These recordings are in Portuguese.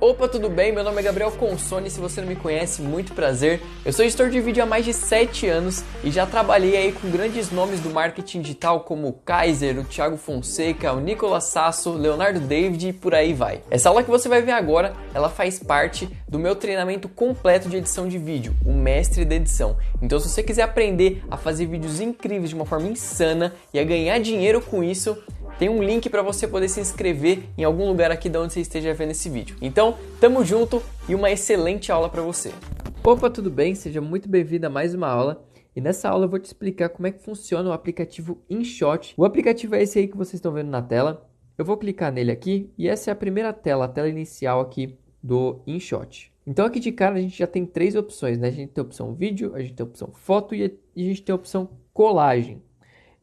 Opa, tudo bem? Meu nome é Gabriel Consone, se você não me conhece, muito prazer. Eu sou editor de vídeo há mais de 7 anos e já trabalhei aí com grandes nomes do marketing digital como o Kaiser, o Thiago Fonseca, o Nicolas Sasso, Leonardo David e por aí vai. Essa aula que você vai ver agora, ela faz parte do meu treinamento completo de edição de vídeo, o Mestre da Edição. Então se você quiser aprender a fazer vídeos incríveis de uma forma insana e a ganhar dinheiro com isso, tem um link para você poder se inscrever em algum lugar aqui de onde você esteja vendo esse vídeo. Então, tamo junto e uma excelente aula para você. Opa, tudo bem? Seja muito bem-vindo a mais uma aula. E nessa aula eu vou te explicar como é que funciona o aplicativo InShot. O aplicativo é esse aí que vocês estão vendo na tela. Eu vou clicar nele aqui e essa é a primeira tela, a tela inicial aqui do InShot. Então aqui de cara a gente já tem 3 opções, né? A gente tem a opção vídeo, a gente tem a opção foto e a gente tem a opção colagem.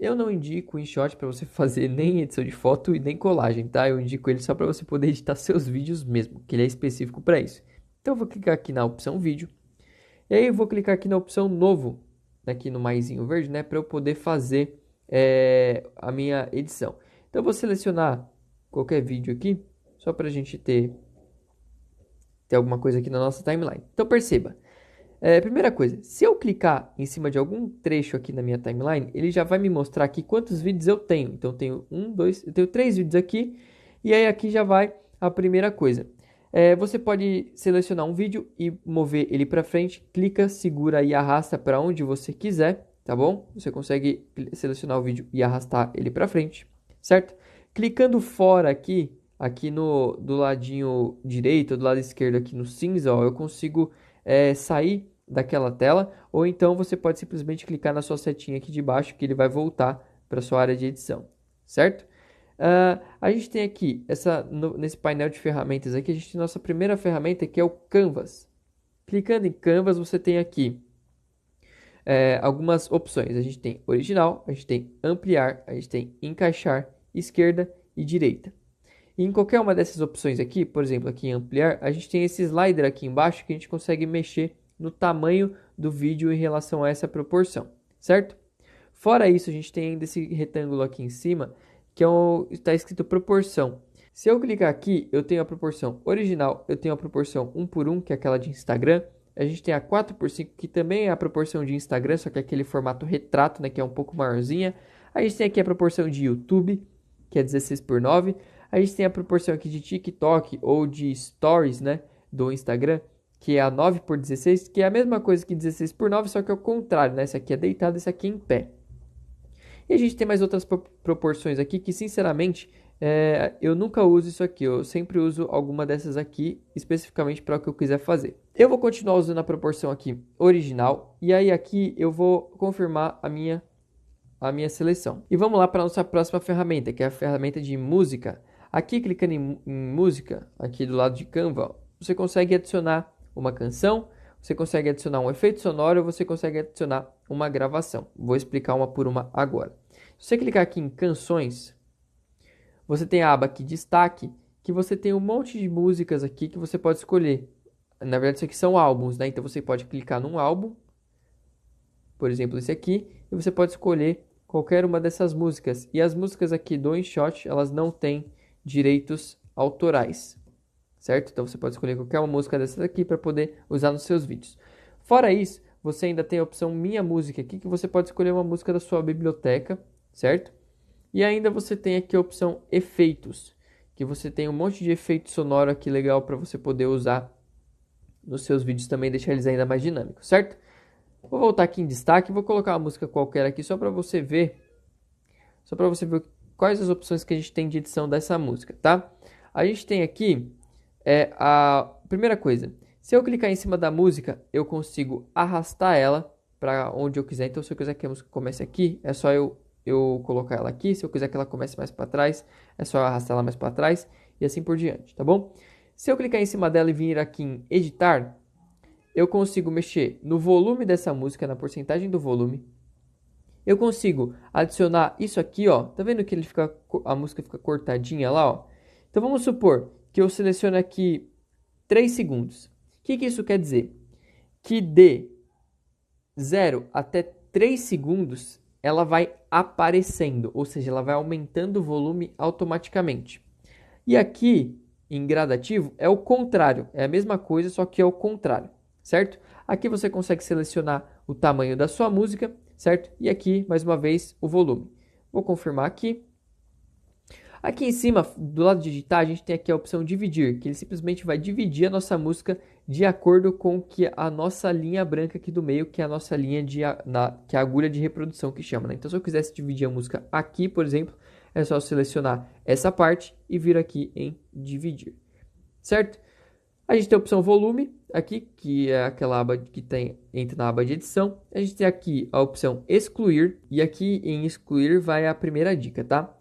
Eu não indico o InShot para você fazer nem edição de foto e nem colagem, tá? Eu indico ele só para você poder editar seus vídeos mesmo, que ele é específico para isso. Então eu vou clicar aqui na opção vídeo. E aí eu vou clicar aqui na opção novo, aqui no maisinho verde, né? Para eu poder fazer a minha edição. Então eu vou selecionar qualquer vídeo aqui, só para a gente ter alguma coisa aqui na nossa timeline. Então perceba. Primeira coisa, se eu clicar em cima de algum trecho aqui na minha timeline, ele já vai me mostrar aqui quantos vídeos eu tenho. Então eu tenho eu tenho 3 vídeos aqui, e aí aqui já vai a primeira coisa. Você pode selecionar um vídeo e mover ele para frente, clica, segura e arrasta para onde você quiser, tá bom? Você consegue selecionar o vídeo e arrastar ele para frente, certo? Clicando fora aqui do ladinho direito, do lado esquerdo aqui no cinza, ó, eu consigo sair daquela tela, ou então você pode simplesmente clicar na sua setinha aqui de baixo que ele vai voltar para sua área de edição, certo? A gente tem aqui, nesse painel de ferramentas aqui, a gente tem nossa primeira ferramenta que é o Canvas. Clicando em Canvas, você tem aqui algumas opções. A gente tem original, a gente tem ampliar, a gente tem encaixar, esquerda e direita. E em qualquer uma dessas opções aqui, por exemplo, aqui em ampliar, a gente tem esse slider aqui embaixo que a gente consegue mexer no tamanho do vídeo em relação a essa proporção, certo? Fora isso, a gente tem ainda esse retângulo aqui em cima, que está escrito proporção. Se eu clicar aqui, eu tenho a proporção original, eu tenho a proporção 1:1, que é aquela de Instagram. A gente tem a 4:5, que também é a proporção de Instagram, só que é aquele formato retrato, né, que é um pouco maiorzinha. A gente tem aqui a proporção de YouTube, que é 16:9. A gente tem a proporção aqui de TikTok ou de Stories, né, do Instagram, que é a 9:16, que é a mesma coisa que 16:9, só que é o contrário, né? Esse aqui é deitado, esse aqui é em pé. E a gente tem mais outras proporções aqui que, sinceramente, eu nunca uso isso aqui. Eu sempre uso alguma dessas aqui, especificamente para o que eu quiser fazer. Eu vou continuar usando a proporção aqui original, e aí aqui eu vou confirmar a minha seleção. E vamos lá para a nossa próxima ferramenta, que é a ferramenta de música. Aqui, clicando em música, aqui do lado de Canva, você consegue adicionar uma canção, você consegue adicionar um efeito sonoro, você consegue adicionar uma gravação. Vou explicar uma por uma agora. Se você clicar aqui em canções, você tem a aba aqui destaque, que você tem um monte de músicas aqui que você pode escolher. Na verdade, isso aqui são álbuns, né? Então você pode clicar num álbum, por exemplo, esse aqui, e você pode escolher qualquer uma dessas músicas. E as músicas aqui do InShot, elas não têm direitos autorais, certo? Então você pode escolher qualquer uma música dessas aqui para poder usar nos seus vídeos. Fora isso, você ainda tem a opção Minha Música aqui, que você pode escolher uma música da sua biblioteca, certo? E ainda você tem aqui a opção Efeitos, que você tem um monte de efeito sonoro aqui legal para você poder usar nos seus vídeos também, deixar eles ainda mais dinâmicos, certo? Vou voltar aqui em destaque, vou colocar uma música qualquer aqui só para você ver quais as opções que a gente tem de edição dessa música, tá? A gente tem aqui a primeira coisa. Se eu clicar em cima da música, eu consigo arrastar ela para onde eu quiser. Então, se eu quiser que a música comece aqui, é só eu colocar ela aqui. Se eu quiser que ela comece mais para trás, é só eu arrastar ela mais para trás e assim por diante, tá bom? Se eu clicar em cima dela e vir aqui em editar, eu consigo mexer no volume dessa música, na porcentagem do volume. Eu consigo adicionar isso aqui, ó. Tá vendo que a música fica cortadinha lá, ó? Então vamos supor que eu selecione aqui 3 segundos. O que isso quer dizer? Que de 0 até 3 segundos ela vai aparecendo, ou seja, ela vai aumentando o volume automaticamente. E aqui em gradativo é o contrário, é a mesma coisa, só que é o contrário, certo? Aqui você consegue selecionar o tamanho da sua música, certo? E aqui, mais uma vez, o volume. Vou confirmar aqui. Aqui em cima, do lado de digitar, a gente tem aqui a opção dividir, que ele simplesmente vai dividir a nossa música de acordo com que a nossa linha branca aqui do meio, que é a nossa linha que é a agulha de reprodução que chama, né? Então, se eu quisesse dividir a música aqui, por exemplo, é só selecionar essa parte e vir aqui em dividir, certo? A gente tem a opção volume aqui, que é aquela aba que entra na aba de edição. A gente tem aqui a opção excluir, e aqui em excluir vai a primeira dica, tá?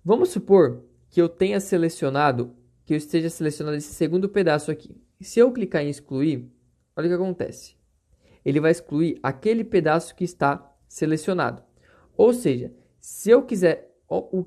Vamos supor que eu esteja selecionado esse segundo pedaço aqui. Se eu clicar em excluir, olha o que acontece. Ele vai excluir aquele pedaço que está selecionado. Ou seja, se eu quiser,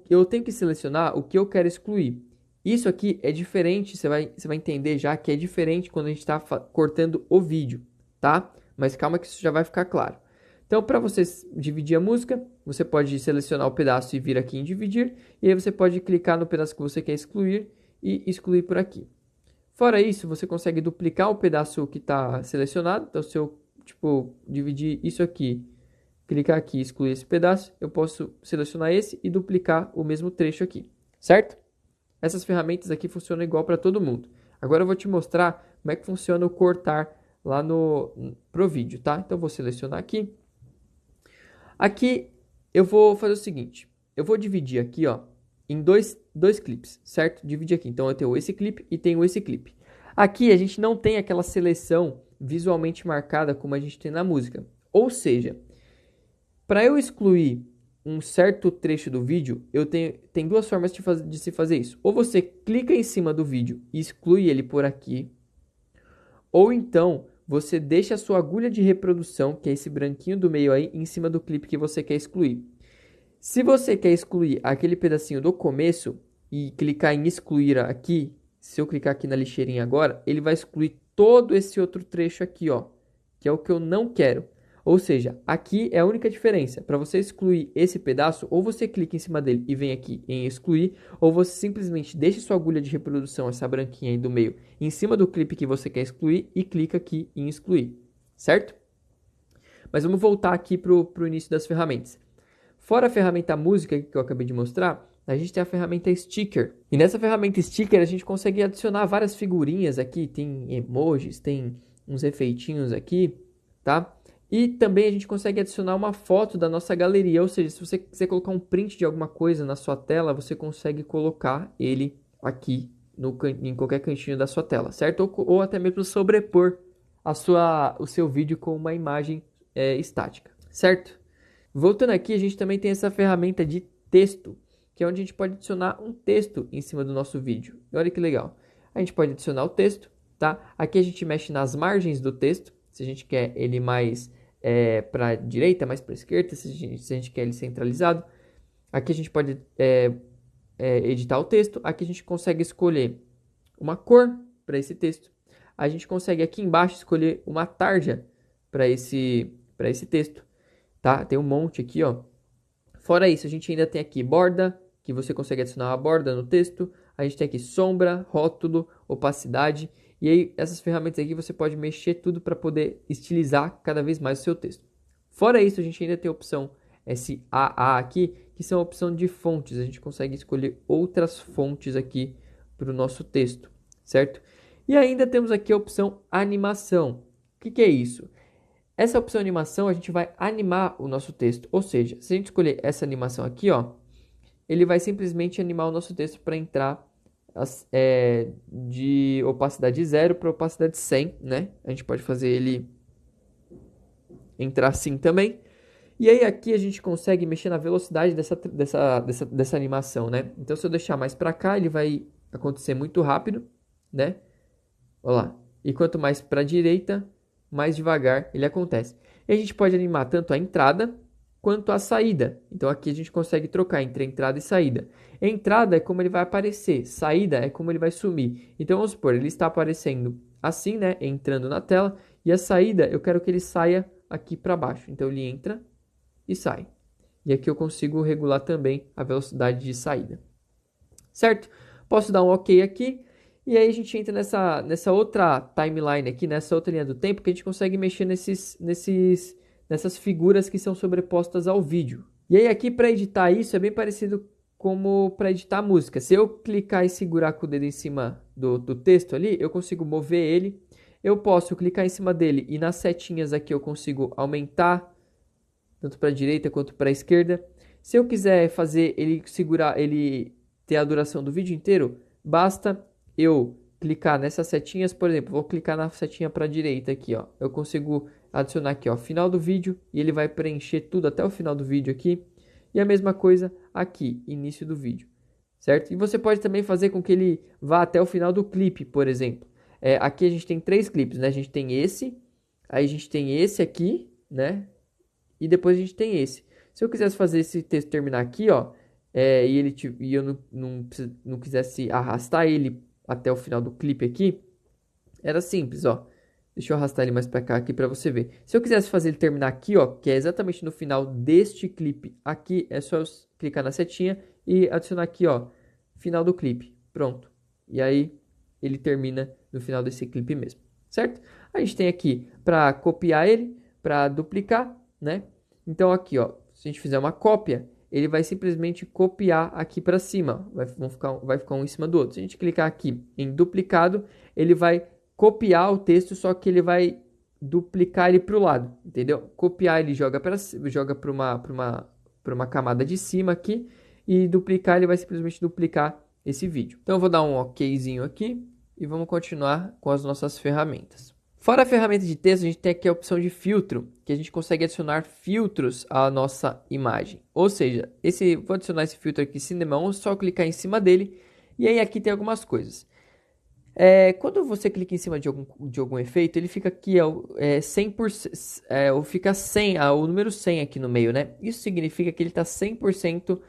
eu tenho que selecionar o que eu quero excluir. Isso aqui é diferente, você vai entender já que é diferente quando a gente está cortando o vídeo, tá? Mas calma que isso já vai ficar claro. Então, para você dividir a música, você pode selecionar o pedaço e vir aqui em dividir. E aí você pode clicar no pedaço que você quer excluir e excluir por aqui. Fora isso, você consegue duplicar o pedaço que está selecionado. Então, se eu dividir isso aqui, clicar aqui e excluir esse pedaço, eu posso selecionar esse e duplicar o mesmo trecho aqui, certo? Essas ferramentas aqui funcionam igual para todo mundo. Agora eu vou te mostrar como é que funciona o cortar lá pro vídeo, tá? Então, eu vou selecionar aqui. Aqui eu vou fazer o seguinte, eu vou dividir aqui, ó, em dois clipes, certo? Dividir aqui, então eu tenho esse clipe e tenho esse clipe. Aqui a gente não tem aquela seleção visualmente marcada como a gente tem na música. Ou seja, para eu excluir um certo trecho do vídeo, tem duas formas de se fazer isso. Ou você clica em cima do vídeo e exclui ele por aqui, ou então você deixa a sua agulha de reprodução, que é esse branquinho do meio aí, em cima do clipe que você quer excluir. Se você quer excluir aquele pedacinho do começo e clicar em excluir aqui, se eu clicar aqui na lixeirinha agora, ele vai excluir todo esse outro trecho aqui, ó, que é o que eu não quero. Ou seja, aqui é a única diferença. Para você excluir esse pedaço, ou você clica em cima dele e vem aqui em excluir, ou você simplesmente deixa sua agulha de reprodução, essa branquinha aí do meio, em cima do clipe que você quer excluir e clica aqui em excluir, certo? Mas vamos voltar aqui para o início das ferramentas. Fora a ferramenta música que eu acabei de mostrar, a gente tem a ferramenta sticker. E nessa ferramenta sticker a gente consegue adicionar várias figurinhas aqui, tem emojis, tem uns efeitinhos aqui, tá? E também a gente consegue adicionar uma foto da nossa galeria, ou seja, se você quiser colocar um print de alguma coisa na sua tela, você consegue colocar ele aqui em qualquer cantinho da sua tela, certo? Ou até mesmo sobrepor o seu vídeo com uma imagem estática, certo? Voltando aqui, a gente também tem essa ferramenta de texto, que é onde a gente pode adicionar um texto em cima do nosso vídeo. E olha que legal. A gente pode adicionar o texto, tá? Aqui a gente mexe nas margens do texto, se a gente quer ele mais para a direita, mais para a esquerda, se a gente quer ele centralizado. Aqui a gente pode editar o texto. Aqui a gente consegue escolher uma cor para esse texto. A gente consegue aqui embaixo escolher uma tarja para esse texto. Tá? Tem um monte aqui, ó. Fora isso, a gente ainda tem aqui borda, que você consegue adicionar uma borda no texto. A gente tem aqui sombra, rótulo, opacidade. E aí, essas ferramentas aqui você pode mexer tudo para poder estilizar cada vez mais o seu texto. Fora isso, a gente ainda tem a opção SAA aqui, que são a opção de fontes. A gente consegue escolher outras fontes aqui para o nosso texto, certo? E ainda temos aqui a opção animação. O que é isso? Essa opção animação, a gente vai animar o nosso texto. Ou seja, se a gente escolher essa animação aqui, ó, ele vai simplesmente animar o nosso texto para entrar de opacidade 0 para opacidade 100, né? A gente pode fazer ele entrar assim também. E aí aqui a gente consegue mexer na velocidade dessa animação, né? Então se eu deixar mais para cá, ele vai acontecer muito rápido, né? Olha lá. E quanto mais para a direita, mais devagar ele acontece. E a gente pode animar tanto a entrada quanto a saída. Então aqui a gente consegue trocar entre entrada e saída. Entrada é como ele vai aparecer, saída é como ele vai sumir. Então vamos supor, ele está aparecendo assim, né, entrando na tela, e a saída eu quero que ele saia aqui para baixo. Então ele entra e sai. E aqui eu consigo regular também a velocidade de saída. Certo? Posso dar um OK aqui. E aí a gente entra nessa outra timeline aqui, nessa outra linha do tempo, que a gente consegue mexer nessas figuras que são sobrepostas ao vídeo. E aí aqui para editar isso é bem parecido como para editar música. Se eu clicar e segurar com o dedo em cima do texto ali, eu consigo mover ele. Eu posso clicar em cima dele e nas setinhas aqui eu consigo aumentar, tanto para a direita quanto para a esquerda. Se eu quiser fazer ele ter a duração do vídeo inteiro, basta eu clicar nessas setinhas. Por exemplo, vou clicar na setinha para a direita aqui, ó. Eu consigo adicionar aqui, ó, final do vídeo, e ele vai preencher tudo até o final do vídeo aqui. E a mesma coisa aqui, início do vídeo, certo? E você pode também fazer com que ele vá até o final do clipe, por exemplo. Aqui a gente tem 3 clipes, né? A gente tem esse, aí a gente tem esse aqui, né? E depois a gente tem esse. Se eu quisesse fazer esse texto terminar aqui, ó, e eu não quisesse arrastar ele até o final do clipe aqui, era simples, ó. Deixa eu arrastar ele mais para cá aqui para você ver. Se eu quisesse fazer ele terminar aqui, ó, que é exatamente no final deste clipe aqui, é só eu clicar na setinha e adicionar aqui, ó, final do clipe. Pronto. E aí ele termina no final desse clipe mesmo, certo? A gente tem aqui para copiar ele, para duplicar, né? Então aqui, ó, se a gente fizer uma cópia, ele vai simplesmente copiar aqui para cima. Vai ficar um em cima do outro. Se a gente clicar aqui em duplicado, ele vai copiar o texto, só que ele vai duplicar ele para o lado, entendeu? Copiar ele joga para uma camada de cima aqui, e duplicar ele vai simplesmente duplicar esse vídeo. Então eu vou dar um okzinho aqui e vamos continuar com as nossas ferramentas. Fora a ferramenta de texto, a gente tem aqui a opção de filtro, que a gente consegue adicionar filtros à nossa imagem. Ou seja, vou adicionar esse filtro aqui, Cinema 1, só clicar em cima dele, e aí aqui tem algumas coisas. Quando você clica em cima de algum efeito, ele fica aqui 100%, fica 100, o número 100 aqui no meio, né? Isso significa que ele está 100%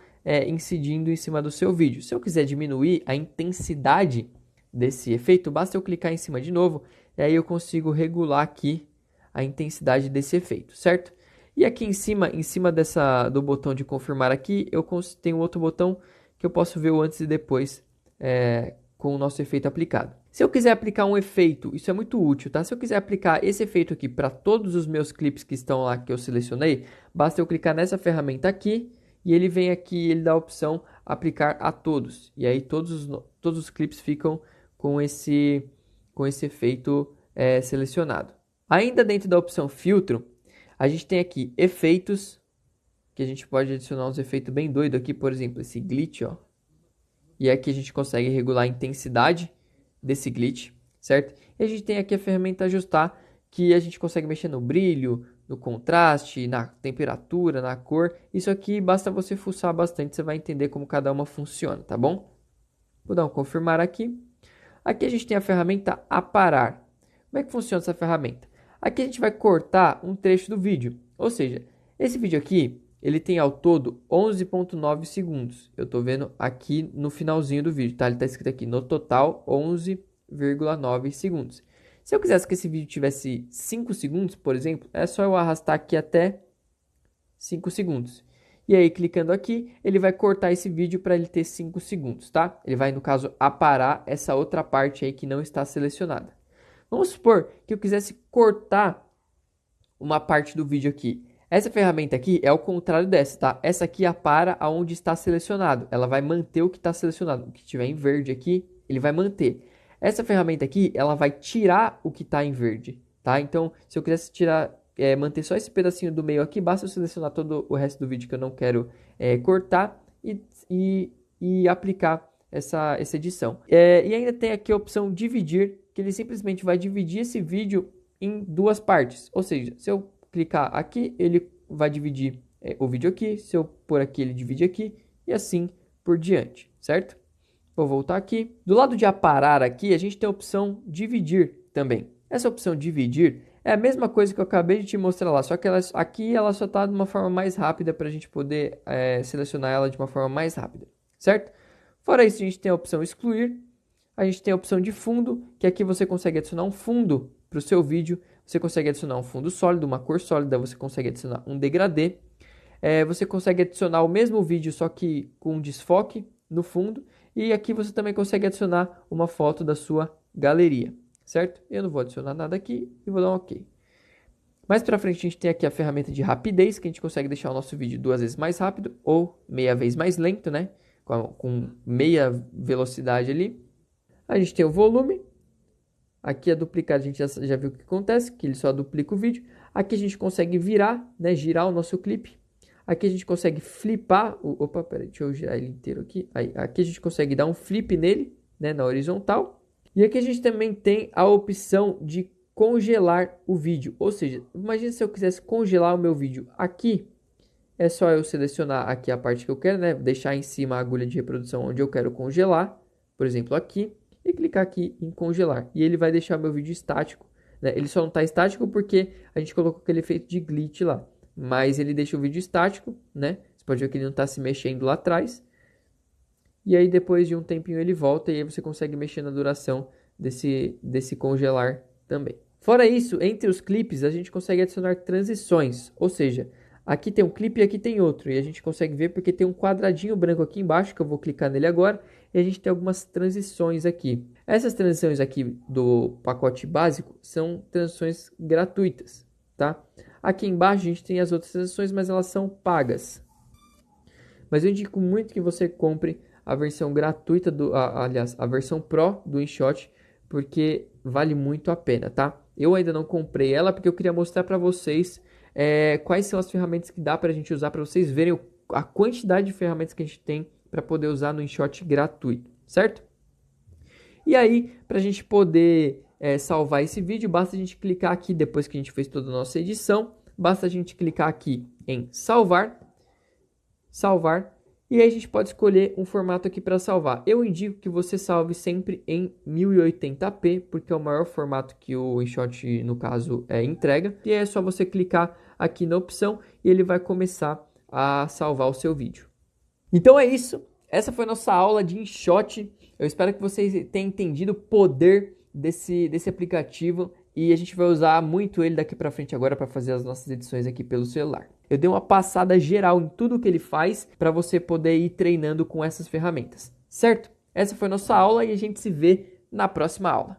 incidindo em cima do seu vídeo. Se eu quiser diminuir a intensidade desse efeito, basta eu clicar em cima de novo, e aí eu consigo regular aqui a intensidade desse efeito, certo? E aqui em cima do botão de confirmar aqui, eu tenho outro botão que eu posso ver o antes e depois com o nosso efeito aplicado. Se eu quiser aplicar um efeito, isso é muito útil, tá? Se eu quiser aplicar esse efeito aqui para todos os meus clipes que estão lá, que eu selecionei, basta eu clicar nessa ferramenta aqui, e ele vem aqui, ele dá a opção aplicar a todos. E aí todos os clipes ficam com esse efeito selecionado. Ainda dentro da opção filtro, a gente tem aqui efeitos, que a gente pode adicionar uns efeitos bem doidos aqui, por exemplo, esse glitch, ó. E aqui a gente consegue regular a intensidade desse glitch, certo? E a gente tem aqui a ferramenta ajustar, que a gente consegue mexer no brilho, no contraste, na temperatura, na cor. Isso aqui basta você fuçar bastante, você vai entender como cada uma funciona, tá bom? Vou dar um confirmar aqui. Aqui a gente tem a ferramenta aparar. Como é que funciona essa ferramenta? Aqui a gente vai cortar um trecho do vídeo. Ou seja, esse vídeo aqui, ele tem ao todo 11,9 segundos. Eu estou vendo aqui no finalzinho do vídeo, tá? Ele está escrito aqui, no total, 11,9 segundos. Se eu quisesse que esse vídeo tivesse 5 segundos, por exemplo, é só eu arrastar aqui até 5 segundos. E aí, clicando aqui, ele vai cortar esse vídeo para ele ter 5 segundos, tá? Ele vai, no caso, aparar essa outra parte aí que não está selecionada. Vamos supor que eu quisesse cortar uma parte do vídeo aqui. Essa ferramenta aqui é o contrário dessa, tá? Essa aqui apara aonde está selecionado. Ela vai manter o que está selecionado. O que tiver em verde aqui, ele vai manter. Essa ferramenta aqui, ela vai tirar o que está em verde, tá? Então, se eu quisesse manter só esse pedacinho do meio aqui, basta eu selecionar todo o resto do vídeo que eu não quero cortar e aplicar essa edição. E ainda tem aqui a opção dividir, que ele simplesmente vai dividir esse vídeo em 2 partes. Ou seja, se eu clicar aqui, ele vai dividir o vídeo aqui. Se eu pôr aqui, ele divide aqui. E assim por diante, certo? Vou voltar aqui. Do lado de aparar aqui, a gente tem a opção dividir também. Essa opção dividir é a mesma coisa que eu acabei de te mostrar lá. Só que aqui ela só está de uma forma mais rápida para a gente poder selecionar ela de uma forma mais rápida, certo? Fora isso, a gente tem a opção excluir. A gente tem a opção de fundo, que aqui você consegue adicionar um fundo para o seu vídeo. Você consegue adicionar um fundo sólido, uma cor sólida, você consegue adicionar um degradê. Você consegue adicionar o mesmo vídeo, só que com um desfoque no fundo. E aqui você também consegue adicionar uma foto da sua galeria, certo? Eu não vou adicionar nada aqui e vou dar um OK. Mais para frente a gente tem aqui a ferramenta de rapidez, que a gente consegue deixar o nosso vídeo 2 vezes mais rápido ou meia vez mais lento, né? Com meia velocidade ali. A gente tem o volume. Aqui a duplicada a gente já viu o que acontece, que ele só duplica o vídeo. Aqui a gente consegue virar, né? Girar o nosso clipe. Aqui a gente consegue flipar. Opa, peraí, deixa eu girar ele inteiro aqui. Aí, aqui a gente consegue dar um flip nele, né? Na horizontal. E aqui a gente também tem a opção de congelar o vídeo, ou seja, imagine se eu quisesse congelar o meu vídeo aqui, é só eu selecionar aqui a parte que eu quero, né, deixar em cima a agulha de reprodução onde eu quero congelar, por exemplo aqui, e clicar aqui em congelar, e ele vai deixar meu vídeo estático, né? Ele só não está estático porque a gente colocou aquele efeito de glitch lá, mas ele deixa o vídeo estático, né, você pode ver que ele não está se mexendo lá atrás, e aí depois de um tempinho ele volta e aí você consegue mexer na duração desse congelar também. Fora isso, entre os clipes a gente consegue adicionar transições, ou seja, aqui tem um clipe e aqui tem outro, e a gente consegue ver porque tem um quadradinho branco aqui embaixo, que eu vou clicar nele agora, e a gente tem algumas transições aqui. Essas transições aqui do pacote básico são transições gratuitas, tá? Aqui embaixo a gente tem as outras transições, mas elas são pagas. Mas eu indico muito que você compre a versão gratuita, aliás, a versão Pro do InShot, porque vale muito a pena, tá? Eu ainda não comprei ela porque eu queria mostrar para vocês quais são as ferramentas que dá para a gente usar, para vocês verem a quantidade de ferramentas que a gente tem para poder usar no InShot gratuito, certo? E aí, para a gente poder salvar esse vídeo, basta a gente clicar aqui, depois que a gente fez toda a nossa edição, basta a gente clicar aqui em salvar, e aí a gente pode escolher um formato aqui para salvar. Eu indico que você salve sempre em 1080p, porque é o maior formato que o InShot, no caso, entrega. E aí é só você clicar aqui na opção e ele vai começar a salvar o seu vídeo. Então é isso. Essa foi a nossa aula de InShot. Eu espero que vocês tenham entendido o poder desse aplicativo. E a gente vai usar muito ele daqui para frente agora para fazer as nossas edições aqui pelo celular. Eu dei uma passada geral em tudo que ele faz para você poder ir treinando com essas ferramentas, certo? Essa foi a nossa aula e a gente se vê na próxima aula.